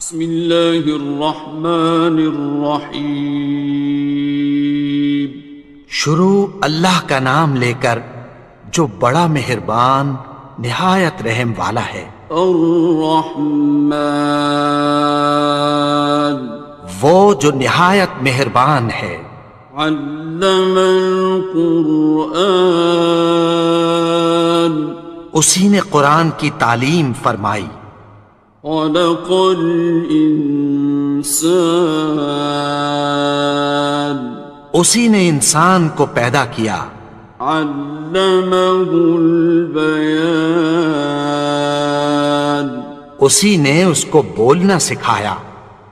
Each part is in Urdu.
بسم اللہ الرحمن الرحیم۔ شروع اللہ کا نام لے کر جو بڑا مہربان نہایت رحم والا ہے۔ الرحمن، وہ جو نہایت مہربان ہے۔ علم القرآن، اسی نے قرآن کی تعلیم فرمائی۔ خلق الانسان، اسی نے انسان کو پیدا کیا۔ علمہ البیان، اسی نے اس کو بولنا سکھایا۔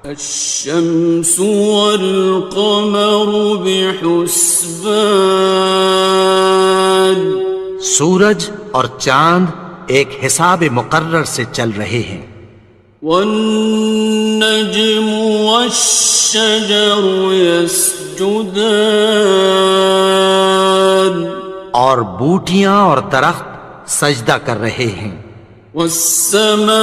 الشمس والقمر بحسبان، سورج اور چاند ایک حساب مقرر سے چل رہے ہیں۔ والنجم والشجر يسجدان، اور بوٹیاں اور درخت سجدہ کر رہے ہیں۔ والسماء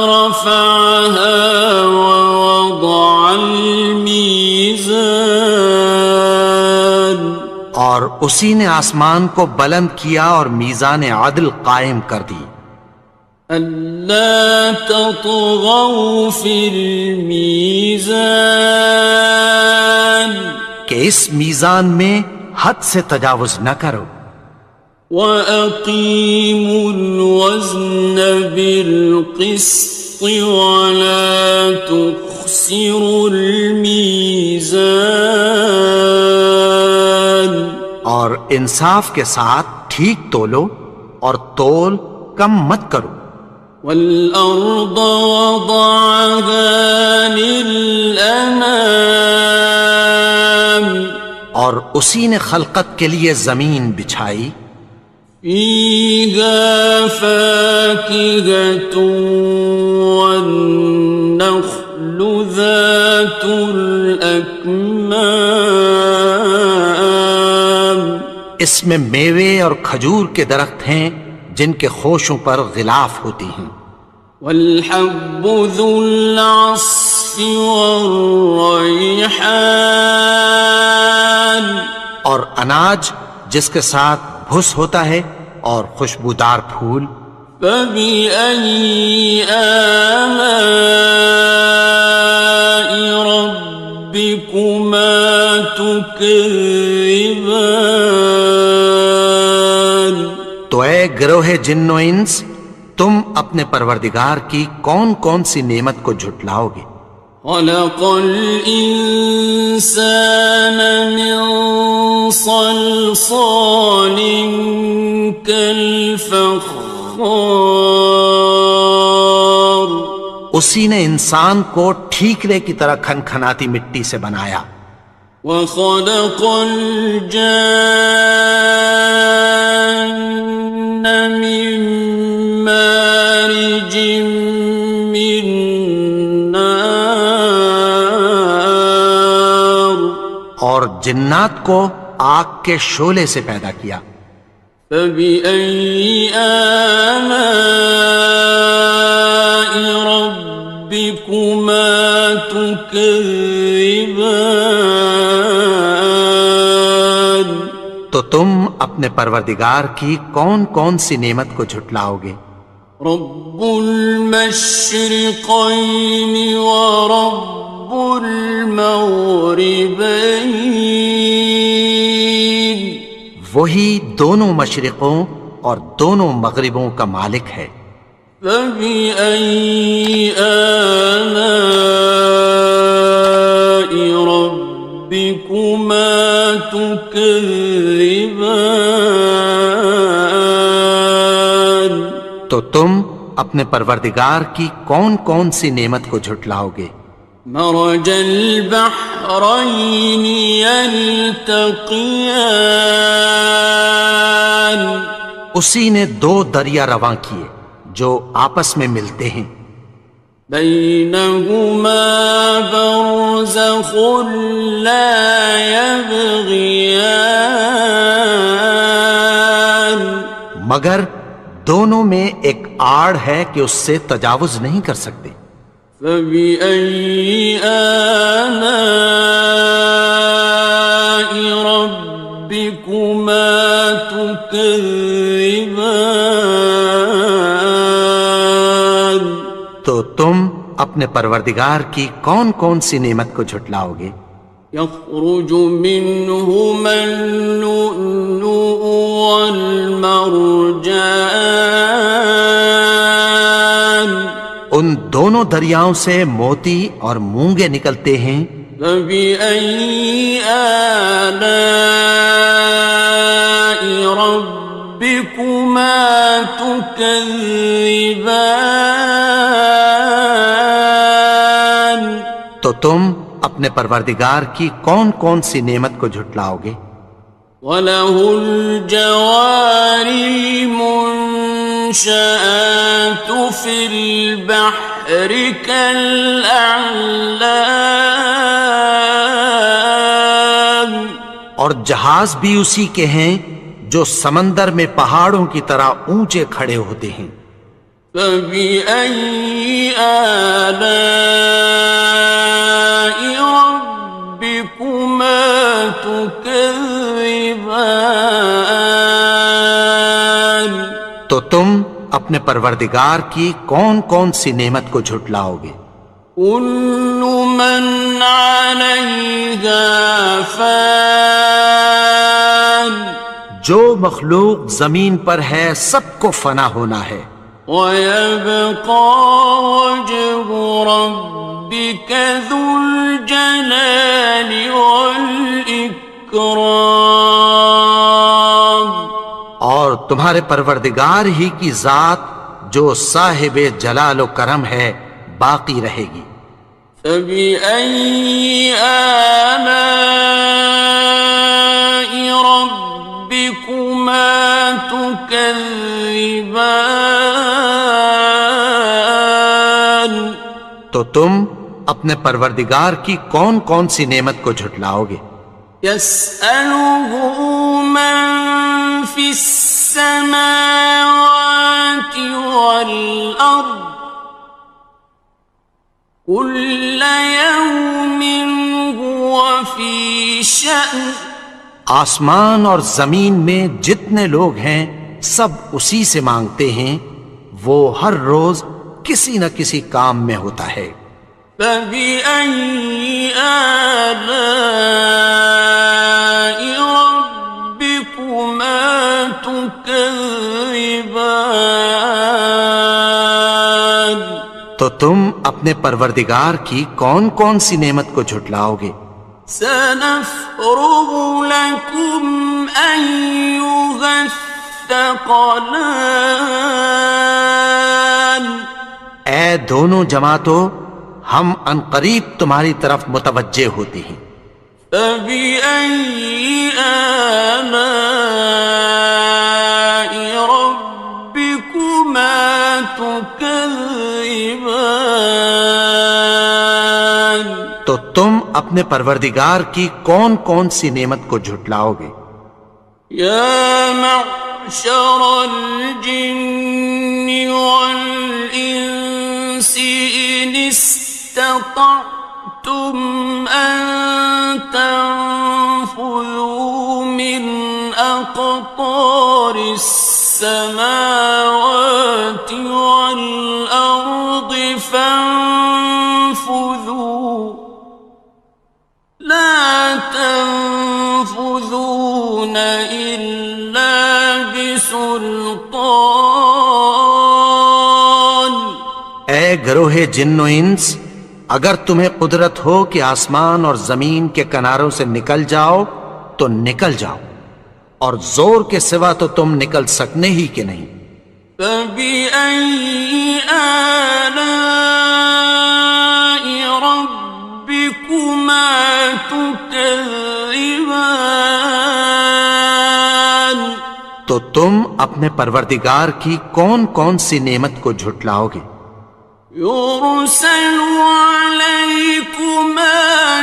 رفعها ووضع الميزان، اور اسی نے آسمان کو بلند کیا اور میزان عدل قائم کر دی۔ ألا تطغوا في الميزان، کہ اس میزان میں حد سے تجاوز نہ کرو۔ وَأَقِيمُوا الْوَزْنَ بِالْقِسْطِ وَلَا تُخْسِرُوا الْمِيزَانَ، اور انصاف کے ساتھ ٹھیک تولو اور تول کم مت کرو۔ وَالْأَرْضَ وَضَعَهَا لِلْأَنَامِ، اور اسی نے خلقت کے لیے زمین بچھائی۔ فِيهَا فَاكِهَةٌ وَالنَّخْلُ ذَاتُ الْأَكْمَامِ، اس میں میوے اور کھجور کے درخت ہیں جن کے خوشوں پر غلاف ہوتی ہیں۔ وَالْحَبُّ ذُو الْعَصْفِ وَالرَّيْحَانِ، اور اناج جس کے ساتھ بھس ہوتا ہے اور خوشبودار پھول۔ فَبِأَيِّ آلَاءِ رَبِّكُمَا تُكَذِّبَانِ، تو اے گروہ جن و انس، تم اپنے پروردگار کی کون کون سی نعمت کو جھٹلاؤ گے؟ خَلَقَ الْإِنسَانَ مِنْ صَلْصَالٍ كَالْفَخَّارِ، اسی نے انسان کو ٹھیکرے کی طرح کھنکھناتی مٹی سے بنایا۔ وَخَلَقَ الْجَانَّ مِن مَّارِجٍ مِّن نَّارٍ، اور جنات کو آگ کے شعلے سے پیدا کیا۔ فَبِأَيِّ آلَاءِ رَبِّكُمَا تُكَذِّبَانِ، تو تم اپنے پروردگار کی کون کون سی نعمت کو جھٹلاؤ گے؟ رب المشرقین ورب المغربین، وہی دونوں مشرقوں اور دونوں مغربوں کا مالک ہے۔ فَبِأَيِّ آلَاءِ رَبِّكُمَا تُكَذِّبَانِ، تو تم اپنے پروردگار کی کون کون سی نعمت کو جھٹلاؤ گے؟ مرج البحرین یلتقیان، اسی نے دو دریا رواں کیے جو آپس میں ملتے ہیں۔ بینہما برزخ لا یبغیان، مگر دونوں میں ایک آڑ ہے کہ اس سے تجاوز نہیں کر سکتے. فبأي آلاء ربكما تكذبان. تو تم اپنے پروردگار کی کون کون سی نعمت کو جھٹلاؤ گے؟ يخرج منهما اللؤلؤ والمرجان. ان دونوں دریاؤں سے موتی اور مونگے نکلتے ہیں. فبأي آلاء ربكما تكذبان. تو تم اپنے پروردگار کی کون کون سی نعمت کو جھٹلاؤ گے؟ وَلَهُ الْجَوَارِ الْمُنشَآتُ فِي الْبَحْرِ كَالْأَعْلَامِ. اور جہاز بھی اسی کے ہیں جو سمندر میں پہاڑوں کی طرح اونچے کھڑے ہوتے ہیں. فَبِأَيِّ آلَاءِ رَبِّكُمَا تُكَذِّبَانِ. تو تم اپنے پروردگار کی کون کون سی نعمت کو جھٹلاؤ گے؟ كُلُّ مَنْ عَلَيْهَا فَانٍ. جو مخلوق زمین پر ہے سب کو فنا ہونا ہے. وَيَبْقَى وَجْهُ رَبِّكَ ذُو الْجَلَالِ وَالْإِكْرَامِ. اور تمہارے پروردگار ہی کی ذات جو صاحب جلال و کرم ہے باقی رہے گی. فَبِأَيِّ آلَاءِ رَبِّكُمَا تُكَذِّبَانِ. تو تم اپنے پروردگار کی کون کون سی نعمت کو جھٹلاؤ گے؟ يَسْأَلُهُ مَن فِي السَّمَاوَاتِ وَالْأَرْضِ كُلَّ يَوْمٍ هُوَ فِي شَأْنٍ. آسمان اور زمین میں جتنے لوگ ہیں سب اسی سے مانگتے ہیں، وہ ہر روز کسی نہ کسی کام میں ہوتا ہے. فَبِأَيِّ آلَاءِ رَبِّكُمَا تُكَذِّبَانِ. تو تم اپنے پروردگار کی کون کون سی نعمت کو جھٹلاؤ گے؟ سَنَفْرُغُ لَكُمْ أَيُّهَ الثَّقَلَانِ. اے دونوں جماعتوں، ہم عنقریب تمہاری طرف متوجہ ہوتے ہیں. فَبِأَيِّ آلَاءِ رَبِّكُمَا تُكَذِّبَانِ. تو تم اپنے پروردگار کی کون کون سی نعمت کو جھٹلاؤ گے؟ يَا مَعْشَرَ الْجِنِّ وَالْإِنسِ إِنِ اسْتَطَعْتُمْ أَن تَنفُذُوا مِنْ أَقْطَارِ السَّمَاوَاتِ وَالْأَرْضِ فَانفُذُوا لَا تَنفُذُونَ إِلَّا بِسُلْطَانٍ. اے گروہ جن و انس، اگر تمہیں قدرت ہو کہ آسمان اور زمین کے کناروں سے نکل جاؤ تو نکل جاؤ، اور زور کے سوا تو تم نکل سکنے ہی کہ نہیں. فَبِأَيِّ آلَاءِ رَبِّكُمَا تُكَذِّبَانِ. تو تم اپنے پروردگار کی کون کون سی نعمت کو جھٹلاؤ گے؟ يُرْسَلُ عَلَيْكُمَا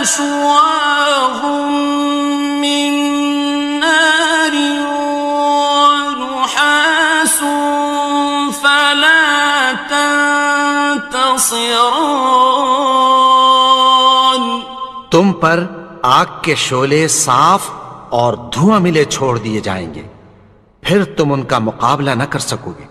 شُوَاظٌ مِّن نَّارٍ وَنُحَاسٌ خاصران. تم پر آگ کے شعلے صاف اور دھواں ملے چھوڑ دیے جائیں گے، پھر تم ان کا مقابلہ نہ کر سکو گے۔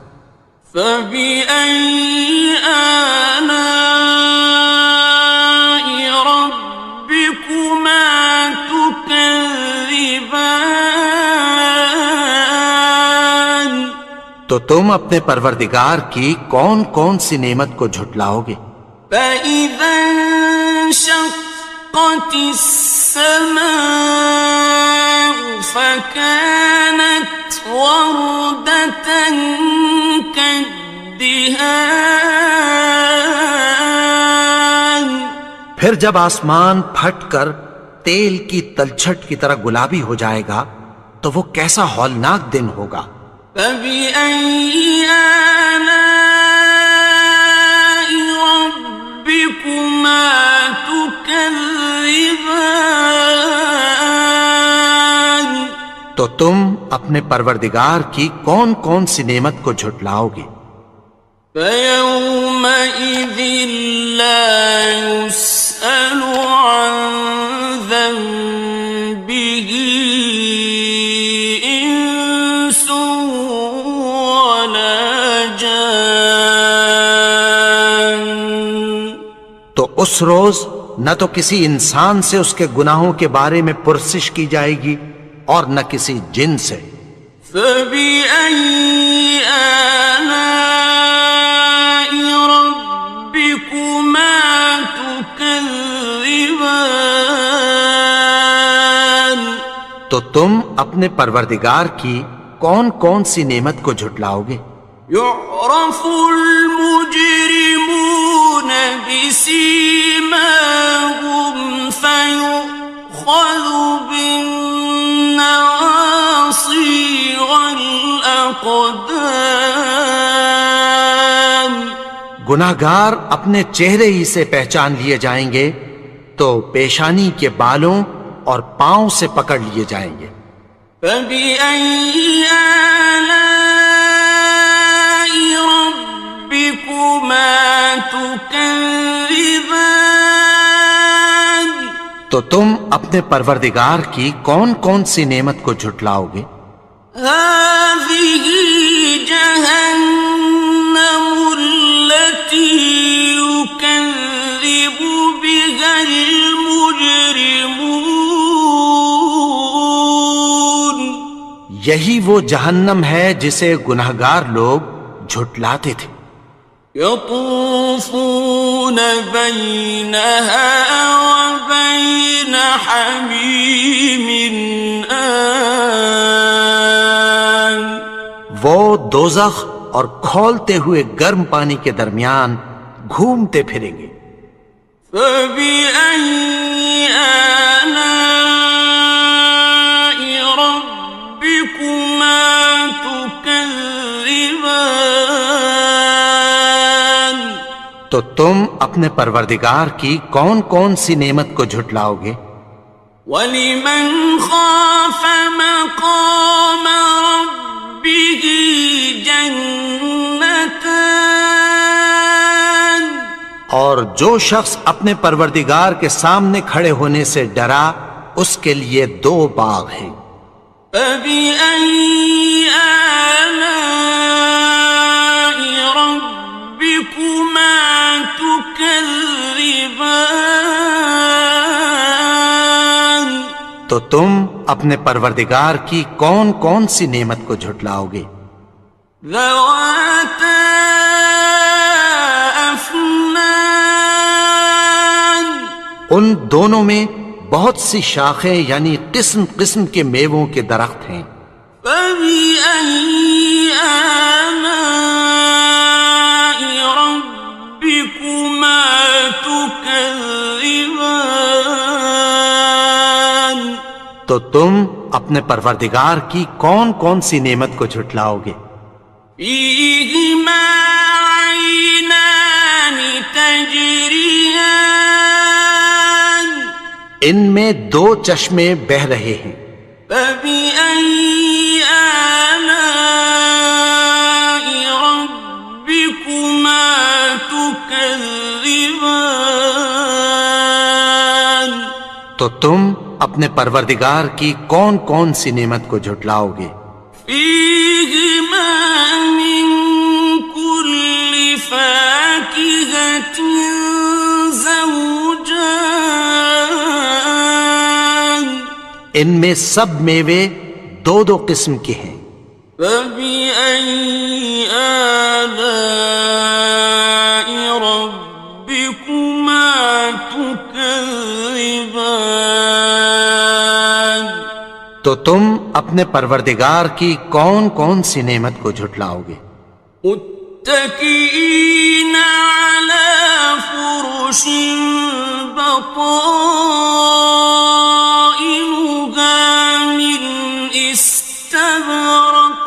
فبأي آلاء ربكما تكذبان. تو تم اپنے پروردگار کی کون کون سی نعمت کو جھٹلاؤ گے؟ فإذا انشقت السماء فكانت وردة كالدهان. پھر جب آسمان پھٹ کر تیل کی تلچھٹ کی طرح گلابی ہو جائے گا تو وہ کیسا ہولناک دن ہوگا۔ فبأي آلاء ربكما تكذبان. تو تم اپنے پروردگار کی کون کون سی نعمت کو جھٹلاؤ گے؟ فيومئذ لا يسأل عن ذنبه إنس ولا جان. تو اس روز نہ تو کسی انسان سے اس کے گناہوں کے بارے میں پرسش کی جائے گی اور نہ کسی جن سے۔ فبأي آلاء ربكما تكذبان. تو تم اپنے پروردگار کی کون کون سی نعمت کو جھٹلاؤ گے؟ يعرف المجرمون بسيماهم فيؤخذ بالنواصي والأقدام. گناہگار اپنے چہرے ہی سے پہچان لیے جائیں گے تو پیشانی کے بالوں اور پاؤں سے پکڑ لیے جائیں گے۔ فبأي آلاء ربكما تكذبان. تو تم اپنے پروردگار کی کون کون سی نعمت کو جھٹلاؤ گے؟ هذه جهنم التي يكذب بها المجرمون. یہی وہ جہنم ہے جسے گناہگار لوگ جھٹلاتے تھے۔ يطوفون بينها وبين حميم آن. وہ دوزخ اور کھولتے ہوئے گرم پانی کے درمیان گھومتے پھریں گے۔ فبأي آلاء ربكما تكذبان. تو تم اپنے پروردگار کی کون کون سی نعمت کو جھٹلاؤ گے؟ وَلِمَنْ خَافَ مَقَامَ رَبِّهِ جَنَّتَانِ. اور جو شخص اپنے پروردگار کے سامنے کھڑے ہونے سے ڈرا اس کے لیے دو باغ ہیں۔ فَبِأَيِّ آلَاءِ رَبِّكُمَا تُكَذِّبَانِ. تو تم اپنے پروردگار کی کون کون سی نعمت کو جھٹلاؤ گے؟ ذَوَاتَا أَفْنَانٍ. ان دونوں میں بہت سی شاخیں یعنی قسم قسم کے میووں کے درخت ہیں۔ فَبِأَيِّ آلَاءِ رَبِّكُمَا تُكَذِّبَانِ. تو تم اپنے پروردگار کی کون کون سی نعمت کو جھٹلاؤ گے؟ فِيهِمَا عَيْنَانِ تَجْرِيَانِ. ان میں دو چشمے بہہ رہے ہیں۔ فَبِأَيِّ آلَاءِ رَبِّكُمَا تُكَذِّبَانِ. تكذبان تو تم اپنے پروردگار کی کون کون سی نعمت کو جھٹلاؤ گے؟ فيهما من كل فاكهة زوجان ان میں سب میوے دو دو قسم کے ہیں۔ فبأي آلاء ربكما تكذبان تو تم اپنے پروردگار کی کون کون سی نعمت کو جھٹلاؤ گے؟ متكئين على فرش بطائنها من استبرق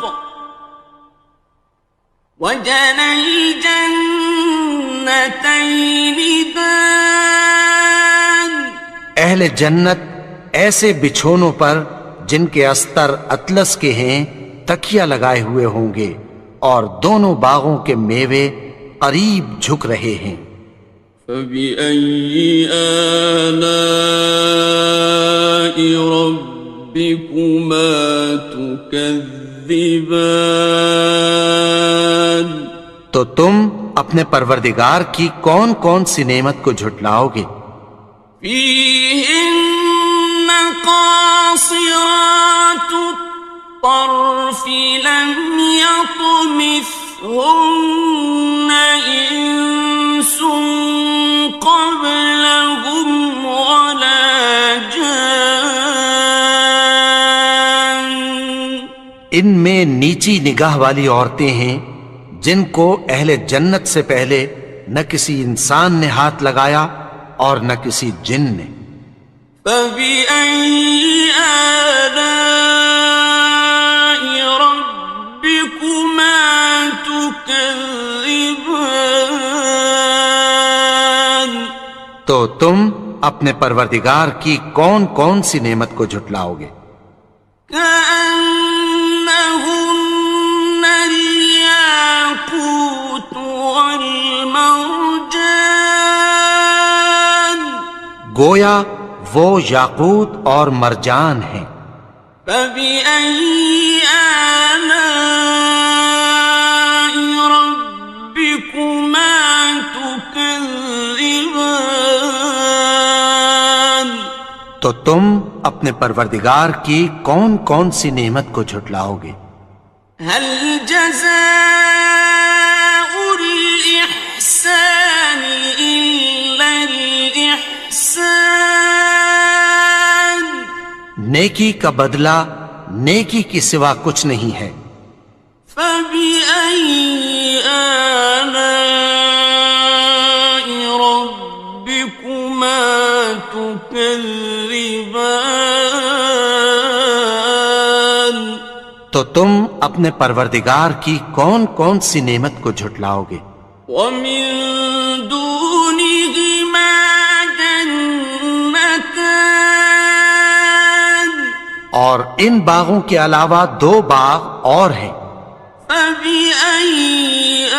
وجنى الجنتين دان اہل جنت ایسے بچھونوں پر جن کے استر اطلس کے ہیں تکیہ لگائے ہوئے ہوں گے، اور دونوں باغوں کے میوے قریب جھک رہے ہیں۔ فبأي آلاء ربكما تكذبان تو تم اپنے پروردگار کی کون کون سی نعمت کو جھٹلاؤ گے؟ فيهن قاصرات الطرف لم يطمثهن إنس قبلهم ولا جان ان میں نیچی نگاہ والی عورتیں ہیں جن کو اہل جنت سے پہلے نہ کسی انسان نے ہاتھ لگایا اور نہ کسی جن نے۔ فبأي آلاء ربكما تكذبان تو تم اپنے پروردگار کی کون کون سی نعمت کو جھٹلاؤ گے؟ كأنهن الياقوت والمرجان گویا وہ یاقوت اور مرجان ہیں۔ فبأي آلاء ربكما تكذبان تو تم اپنے پروردگار کی کون کون سی نعمت کو جھٹلاؤ گے؟ هل جزاء الإحسان إلا الإحسان نیکی کا بدلہ نیکی کی سوا کچھ نہیں ہے۔ فبأي آلاء ربكما تكذبان تو تم اپنے پروردگار کی کون کون سی نعمت کو جھٹلاؤ گے؟ ومن دونهما جنتان اور ان باغوں کے علاوہ دو باغ اور ہیں۔ فبأي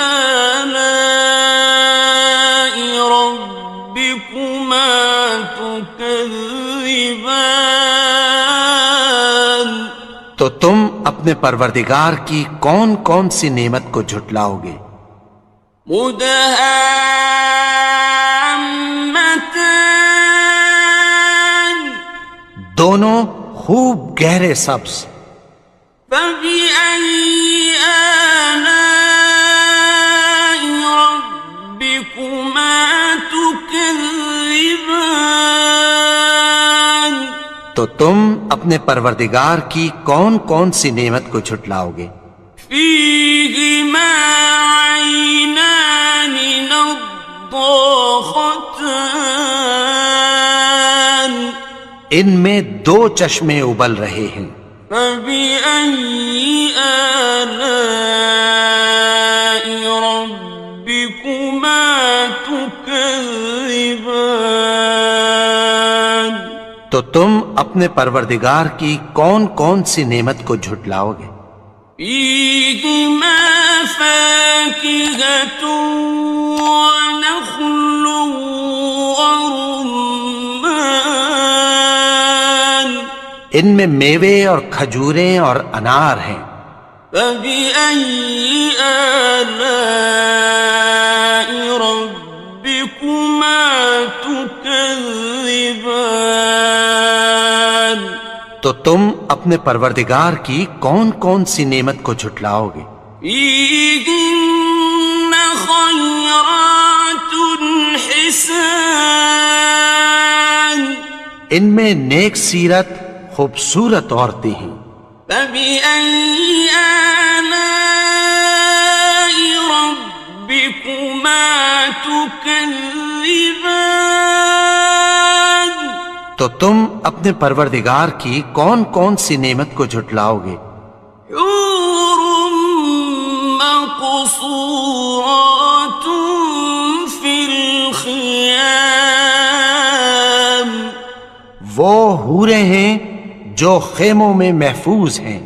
آلاء ربكما تكذبان تو تم اپنے پروردگار کی کون کون سی نعمت کو جھٹلاؤ گے؟ مدهامتان دونوں خوب گہرے سبز۔ فبأي آلاء ربكما تكذبان تو تم اپنے پروردگار کی کون کون سی نعمت کو جھٹلاؤ گے؟ فيهما عينان نضاختان ان میں دو چشمے ابل رہے ہیں۔ فبأي آلاء ربكما تكذبان تو تم اپنے پروردگار کی کون کون سی نعمت کو جھٹلاؤ گے؟ فيهما فاكهة ونخل ورمان ان میں میوے اور کھجوریں اور انار ہیں. فبأي آلاء ربكما تكذبان تو تم اپنے پروردگار کی کون کون سی نعمت کو جھٹلاؤ گے؟ فيهن خيرات حسان ان میں نیک سیرت خوبصورت عورتیں ہیں. فبأي آلاء ربكما تكذبان تو تم اپنے پروردگار کی کون کون سی نعمت کو جھٹلاؤ گے؟ حور مقصورات في الخيام وہ حوریں ہیں جو خیموں میں محفوظ ہیں.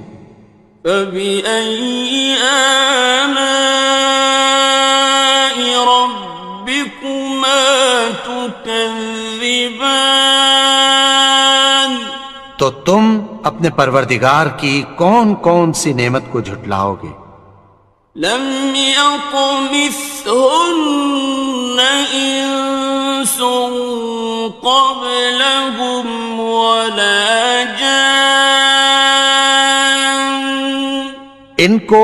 فبأي آلاء ربكما تكذبان تو تم اپنے پروردگار کی کون کون سی نعمت کو جھٹلاؤ گے؟ لم يطمثهن إنس قبلهم ولا جان ان کو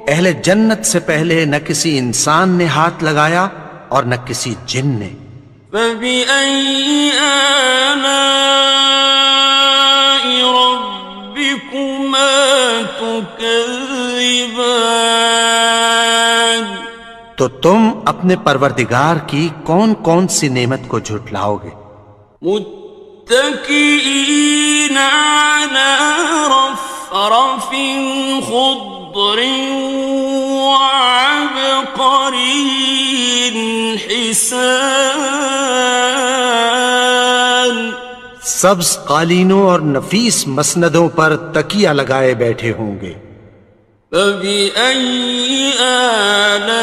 اہل جنت سے پہلے نہ کسی انسان نے ہاتھ لگایا اور نہ کسی جن نے. فبأي آلاء ربكما تكذبان تو تم اپنے پروردگار کی کون کون سی نعمت کو جھٹلاؤ گے؟ متكئين على رفرف خضر وعبقري حسان سبز قالینوں اور نفیس مسندوں پر تکیہ لگائے بیٹھے ہوں گے. فبأي آلاء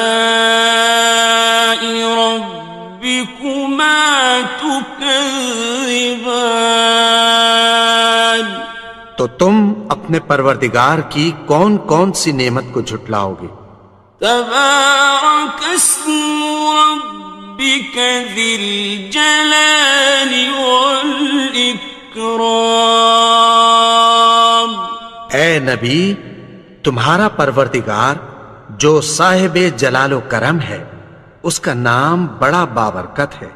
ربكما تكذبان تو تم اپنے پروردگار کی کون کون سی نعمت کو جھٹلاؤ گے؟ تبارك اسم ربك ذي الجلال والإكرام اے نبی، تمہارا پروردگار جو صاحب جلال و کرم ہے، اس کا نام بڑا بابرکت ہے.